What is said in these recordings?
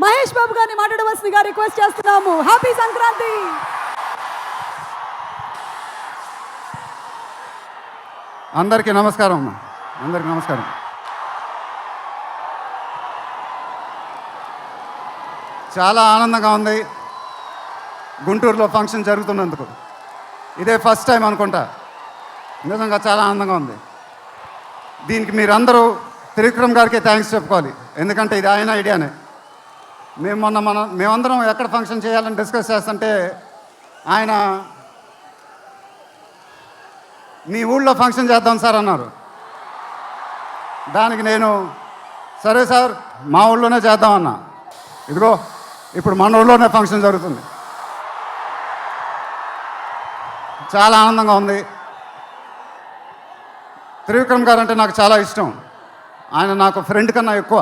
మహేష్ బాబు గారిని మాట్లాడవలసిందిగా రిక్వెస్ట్ చేస్తున్నాము. హ్యాపీ సంక్రాంతి. అందరికీ నమస్కారం అమ్మా. అందరికీ నమస్కారం. చాలా ఆనందంగా ఉంది గుంటూరులో ఫంక్షన్ జరుగుతున్నందుకు. ఇదే ఫస్ట్ టైం అనుకుంటా. నిజంగా చాలా ఆనందంగా ఉంది. దీనికి మీరందరూ త్రివిక్రమ్ గారికి థ్యాంక్స్ చెప్పుకోవాలి. ఎందుకంటే ఇది ఆయన ఐడియానే. మేమందరం ఎక్కడ ఫంక్షన్ చేయాలని డిస్కస్ చేస్తుంటే ఆయన మీ ఊళ్ళో ఫంక్షన్ చేద్దాం సార్ అన్నారు. దానికి నేను సరే సార్ మా ఊళ్ళోనే చేద్దామన్నా. ఇదిగో ఇప్పుడు మన ఊళ్ళోనే ఫంక్షన్ జరుగుతుంది. చాలా ఆనందంగా ఉంది. త్రివిక్రమ్ గారు అంటే నాకు చాలా ఇష్టం. ఆయన నాకు ఫ్రెండ్ కన్నా ఎక్కువ,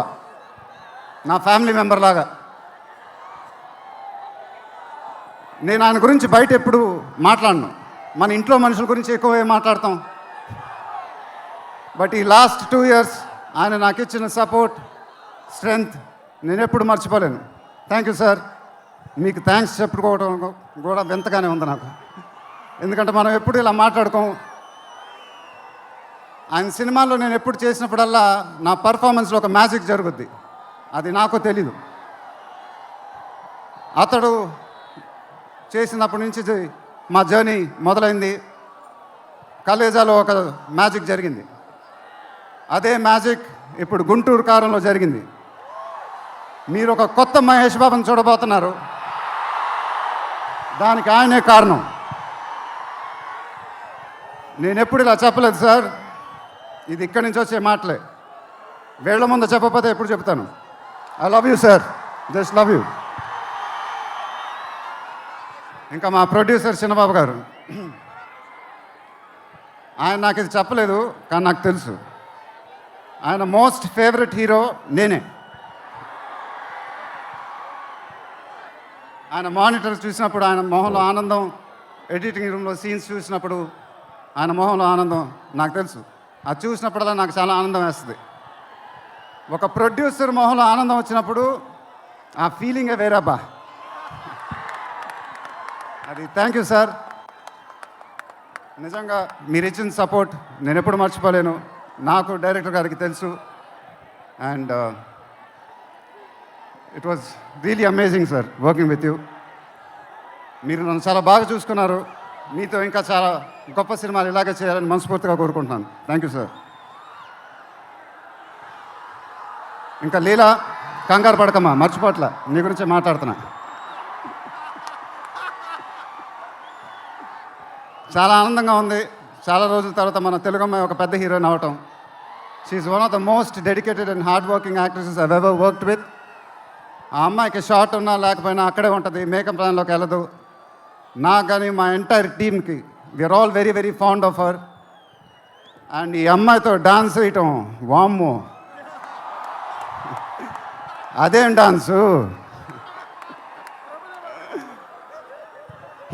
నా ఫ్యామిలీ మెంబర్ లాగా. నేను ఆయన గురించి బయట ఎప్పుడు మాట్లాడను. మన ఇంట్లో మనుషుల గురించి ఎక్కువ మాట్లాడతాం. బట్ ఈ లాస్ట్ 2 years ఆయన నాకు ఇచ్చిన సపోర్ట్, స్ట్రెంగ్త్ నేను ఎప్పుడు మర్చిపోలేను. Thank you sir. మీకు థ్యాంక్స్ చెప్పుకోవడం కూడా వింతగానే ఉంది నాకు. ఎందుకంటే మనం ఎప్పుడు ఇలా మాట్లాడుకోం. ఆయన సినిమాల్లో నేను ఎప్పుడు చేసినప్పుడల్లా నా పర్ఫార్మెన్స్లో ఒక మ్యాజిక్ జరుగుద్ది. అది నాకు తెలీదు. అతడు చేసినప్పటి నుంచి మా జర్నీ మొదలైంది. కలేజాలో ఒక మ్యాజిక్ జరిగింది. అదే మ్యాజిక్ ఇప్పుడు గుంటూరు కారంలో జరిగింది. మీరు ఒక కొత్త మహేష్ బాబుని చూడబోతున్నారు. దానికి ఆయనే కారణం. నేను ఎప్పుడు ఇలా చెప్పలేదు సార్. ఇది ఇక్కడి నుంచి వచ్చే మాటలే. వేళ్ల ముందు చెప్పకపోతే ఎప్పుడు చెప్తాను. I love you sir. Just love you. ఇంకా మా ప్రొడ్యూసర్ చిన్నబాబు గారు, ఆయన నాకు ఇది చెప్పలేదు కానీ నాకు తెలుసు. ఆయన మోస్ట్ ఫేవరెట్ హీరో నేనే. ఆయన మానిటర్ చూసినప్పుడు ఆయన మొహంలో ఆనందం, ఎడిటింగ్ రూమ్లో సీన్స్ చూసినప్పుడు ఆయన మొహంలో ఆనందం నాకు తెలుసు. అది చూసినప్పుడల్లా నాకు చాలా ఆనందం వేస్తుంది. ఒక ప్రొడ్యూసర్ మొహంలో ఆనందం వచ్చినప్పుడు ఆ ఫీలింగే వేరేబ్బా. అది థ్యాంక్ యూ సార్. నిజంగా మీరు ఇచ్చిన సపోర్ట్ నేను ఎప్పుడు మర్చిపోలేను. నాకు డైరెక్టర్ గారికి తెలుసు. And it was really amazing sir working with you. మీరు నన్ను చాలా బాగా చూసుకున్నారు. మీతో ఇంకా చాలా గొప్ప సినిమాలు ఇలాగే చేయాలని మనస్ఫూర్తిగా కోరుకుంటున్నాను. Thank you sir. ఇంకా లీలా, కంగారు పడకమ్మా, మర్చిపోట్ల, నీ గురించే మాట్లాడుతున్నా. చాలా ఆనందంగా ఉంది. చాలా రోజుల తర్వాత మన తెలుగు అమ్మాయి ఒక పెద్ద హీరోయిన్ అవ్వటం. She's one of the most dedicated and hard working actresses I ever worked with. ఆ అమ్మాయికి షార్ట్ ఉన్నా లేకపోయినా అక్కడే ఉంటుంది, మేకప్ ప్లాన్లోకి వెళ్ళదు. నాకు కానీ మా ఎంటైర్ టీమ్కి we're all very very fond of her. And ఈ అమ్మాయితో డాన్స్ వేయటం, వామ్మో అదేం డాన్సు.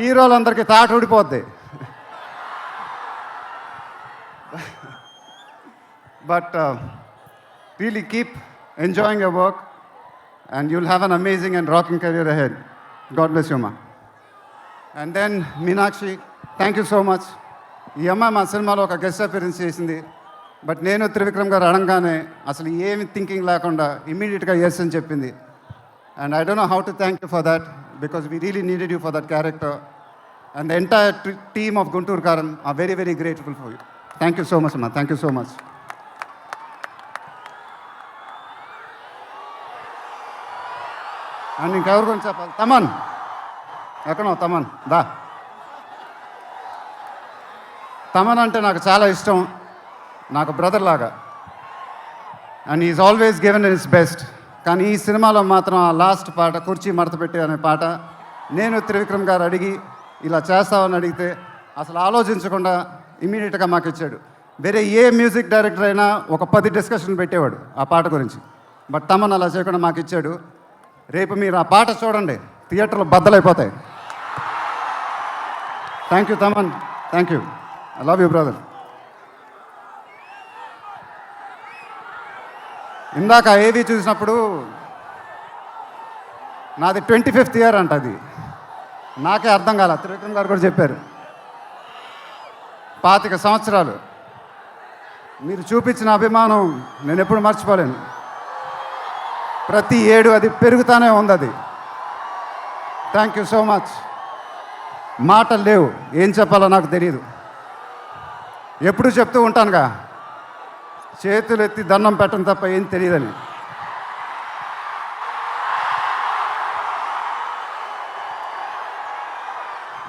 హీరోలందరికీ తాట ఊడిపోద్ది. But really keep enjoying your work and you'll have an amazing and rocking career ahead. God bless you, ma. And then Meenakshi, thank you so much. ఈ అమ్మాయి మా సినిమాలో ఒక గెస్ట్ అపియరెన్స్ చేసింది. బట్ నేను త్రివిక్రమ్ గారు అడగానే అసలు ఏమి థింకింగ్ లేకుండా ఇమ్మీడియట్గా ఎస్ అని చెప్పింది. And I don't know how to thank you for that because we really needed you for that character. And the entire team of Guntur Kaaram are very very grateful for you. Thank you so much అమ్మా. Thank you so much. అండ్ ఇంకెవరి గురించి చెప్పాలి? తమన్ ఎక్కడో తమన్ దా. తమన్ అంటే నాకు చాలా ఇష్టం, నాకు బ్రదర్ లాగా. And is always given his best. కానీ ఈ సినిమాలో మాత్రం ఆ లాస్ట్ పాట, కుర్చీ మడతపెట్టి అనే పాట, నేను త్రివిక్రమ్ గారు అడిగి ఇలా చేస్తామని అడిగితే అసలు ఆలోచించకుండా ఇమీడియట్గా మాకు ఇచ్చాడు. వేరే ఏ మ్యూజిక్ డైరెక్టర్ అయినా ఒక 10 డిస్కషన్ పెట్టేవాడు ఆ పాట గురించి. బట్ తమన్ అలా చేయకుండా మాకు ఇచ్చాడు. రేపు మీరు ఆ పాట చూడండి, థియేటర్లో బద్దలైపోతాయి. Thank you Thaman. Thank you. I love you brother. ఇందాక ఏవి చూసినప్పుడు నాది 25th ఇయర్ అంట అది. నాకే అర్థం కాల. త్రివిక్రమ్ గారు కూడా చెప్పారు. 25 సంవత్సరాలు మీరు చూపించిన అభిమానం నేను ఎప్పుడు మర్చిపోలేను. ప్రతి ఏడు అది పెరుగుతానే ఉంది. అది థ్యాంక్ యూ సో మచ్. మాటలు లేవు, ఏం చెప్పాలో నాకు తెలియదు. ఎప్పుడు చెప్తూ ఉంటానుగా, చేతులు ఎత్తి దండం పెట్టడం తప్ప ఏం తెలియదని.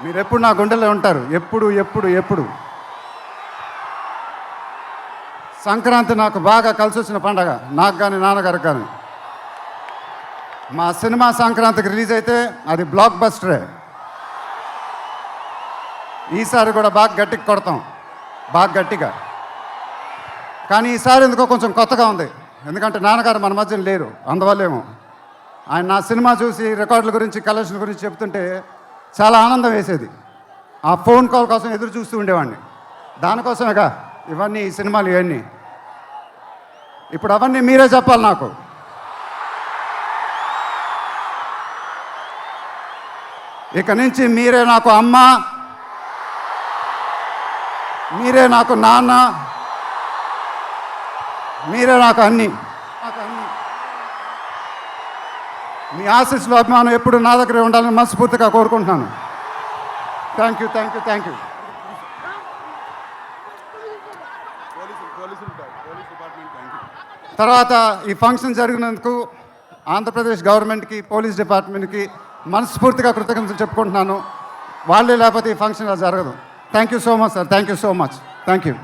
మీరు ఎప్పుడు నా గుండెల్లో ఉంటారు, ఎప్పుడు ఎప్పుడు ఎప్పుడు. సంక్రాంతి నాకు బాగా కలిసి వచ్చిన పండగ, నాకు కానీ నాన్నగారికి కానీ. మా సినిమా సంక్రాంతికి రిలీజ్ అయితే అది బ్లాక్ బస్టరే. ఈసారి కూడా బాగా గట్టిగా కొడతాం, బాగా గట్టిగా. కానీ ఈసారి ఎందుకో కొంచెం కొత్తగా ఉంది, ఎందుకంటే నాన్నగారు మన మధ్యన లేరు, అందువల్లేమో. ఆయన నా సినిమా చూసి రికార్డుల గురించి కలెక్షన్ గురించి చెప్తుంటే చాలా ఆనందం వేసేది. ఆ ఫోన్ కాల్ కోసం ఎదురు చూస్తూ ఉండేవాడిని. దానికోసమేగా ఇవన్నీ, ఈ సినిమాలు ఇవన్నీ. ఇప్పుడు అవన్నీ మీరే చెప్పాలి నాకు. ఇక నుంచి మీరే నాకు అమ్మ, మీరే నాకు నాన్న, మీరే నాకు అన్నీ. మీ ఆశీస్సులు, అభిమానం ఎప్పుడు నా దగ్గరే ఉండాలని మనస్ఫూర్తిగా కోరుకుంటున్నాను. Thank you, thank you, thank you. తర్వాత ఈ ఫంక్షన్ జరిగినందుకు ఆంధ్రప్రదేశ్ గవర్నమెంట్కి, పోలీస్ డిపార్ట్మెంట్కి మనస్ఫూర్తిగా కృతజ్ఞతలు చెప్పుకుంటున్నాను. వాళ్ళే లేకపోతే ఈ ఫంక్షన్ జరగదు. Thank you so much sir, thank you so much, thank you.